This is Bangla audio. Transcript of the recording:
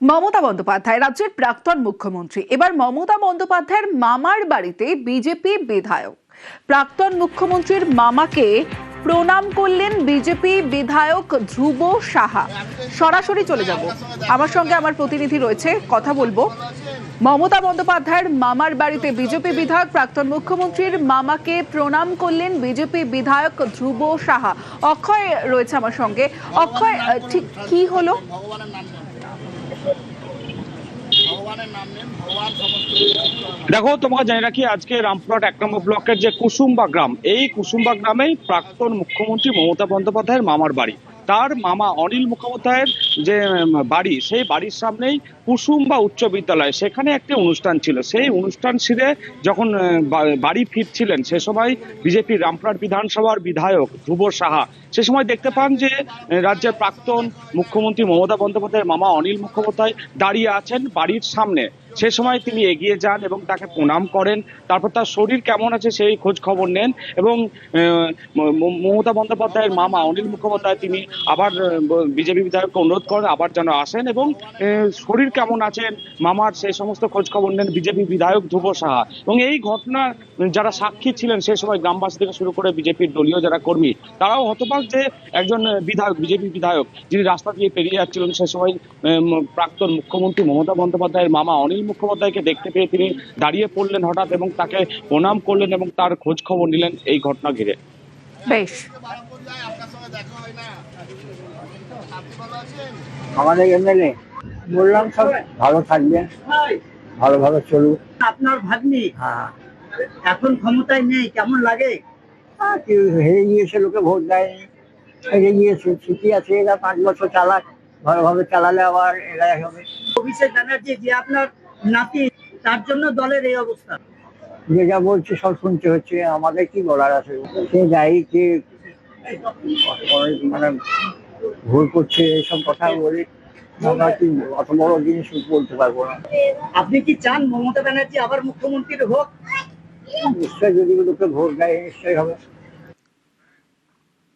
মমতা বন্দ্যোপাধ্যায় রাজ্যের প্রাক্তন মুখ্যমন্ত্রী। এবার মমতা বন্দ্যোপাধ্যায়ের মামার বাড়িতে বিজেপি বিধায়ক প্রাক্তন মুখ্যমন্ত্রীর মামাকে প্রণাম করলেন বিজেপি বিধায়ক ধ্রুব সাহা। সরাসরি চলে যাব, আমার সঙ্গে আমার প্রতিনিধি রয়েছে, কথা বলবো। মমতা বন্দ্যোপাধ্যায়ের মামার বাড়িতে বিজেপি বিধায়ক প্রাক্তন মুখ্যমন্ত্রীর মামাকে প্রণাম করলেন বিজেপি বিধায়ক ধ্রুব সাহা। অক্ষয় রয়েছে আমার সঙ্গে। অক্ষয়, ঠিক কি হলো? দেখো, তোমাকে জানিয়ে রাখি, আজকে রামপুরহাট 1 নম্বর ব্লকের যে কুসুম্বা গ্রাম, এই কুসুম্বা গ্রামেই প্রাক্তন মুখ্যমন্ত্রী মমতা বন্দ্যোপাধ্যায়ের মামার বাড়ি। তার মামা অনিল মুখোপাধ্যায়ের যে বাড়ি, সেই বাড়ির সামনেই কুসুম্বা উচ্চ বিদ্যালয়, সেখানে একটি অনুষ্ঠান ছিল। সেই অনুষ্ঠান সেরে যখন বাড়ি ফিরছিলেন, সে সময় বিজেপির রামপুরহাট বিধানসভার বিধায়ক ধ্রুব সাহা সে সময় দেখতে পান যে রাজ্যের প্রাক্তন মুখ্যমন্ত্রী মমতা বন্দ্যোপাধ্যায়ের মামা অনিল মুখোপাধ্যায় দাঁড়িয়ে আছেন বাড়ির সামনে। সে সময় তিনি এগিয়ে যান এবং তাকে প্রণাম করেন। তারপর তার শরীর কেমন আছে সেই খোঁজ খবর নেন এবং মমতা বন্দ্যোপাধ্যায়ের মামা অনিল মুখোপাধ্যায় তিনি আবার বিজেপি বিধায়ককে অনুরোধ করেন আবার যেন আসেন এবং শরীর কেমন আছেন মামার সেই সমস্ত খোঁজ খবর নেন বিজেপি বিধায়ক ধ্রুব সাহা। এবং এই ঘটনা যারা সাক্ষী ছিলেন সে সময় গ্রামবাসী থেকে শুরু করে বিজেপির দলীয় যারা কর্মী, তারাও হতবাক যে একজন বিধায়ক, বিজেপি বিধায়ক যিনি রাস্তা দিয়ে পেরিয়ে যাচ্ছিলেন, সে সময় প্রাক্তন মুখ্যমন্ত্রী মমতা বন্দ্যোপাধ্যায়ের মামা অনিল মুখোপাধ্যায়কে দেখতে পেয়ে তিনি দাঁড়িয়ে পড়লেন হঠাৎ এবং তাকে প্রণাম করলেন এবং তার খোঁজ খবর নিলেন এই ঘটনা ঘিরে। বেশ, আমাদের এমএলএ বললাম সব ভালো থাকবেন, ভালোভাবে চলুক। আপনার ভাগ্নি হ্যাঁ, এখন ক্ষমতায় নেই, কেমন লাগে? কেউ হেরে গিয়েছে, লোকে ভোট দেয়নি, হেরে গিয়েছে, ঠিকই আছে, এরা 5 বছর চালাক, ভালোভাবে চালালে আবার এরাই হবে। অভিষেক ব্যানার্জি যে আপনার নাতি, তার জন্য দলের এই অবস্থা। যে যা বলছে সব শুনতে হচ্ছে, আমাদের কি বলার আছে? সে যাই কে মানে ভুল করছে এইসব কথা বলে আমরা কি অত বড় জিনিস বলতে পারবো না। আপনি কি চান মমতা ব্যানার্জি আবার মুখ্যমন্ত্রী হোক? নিশ্চয়ই যদি লোকে ভোট দেয় নিশ্চয়ই হবে।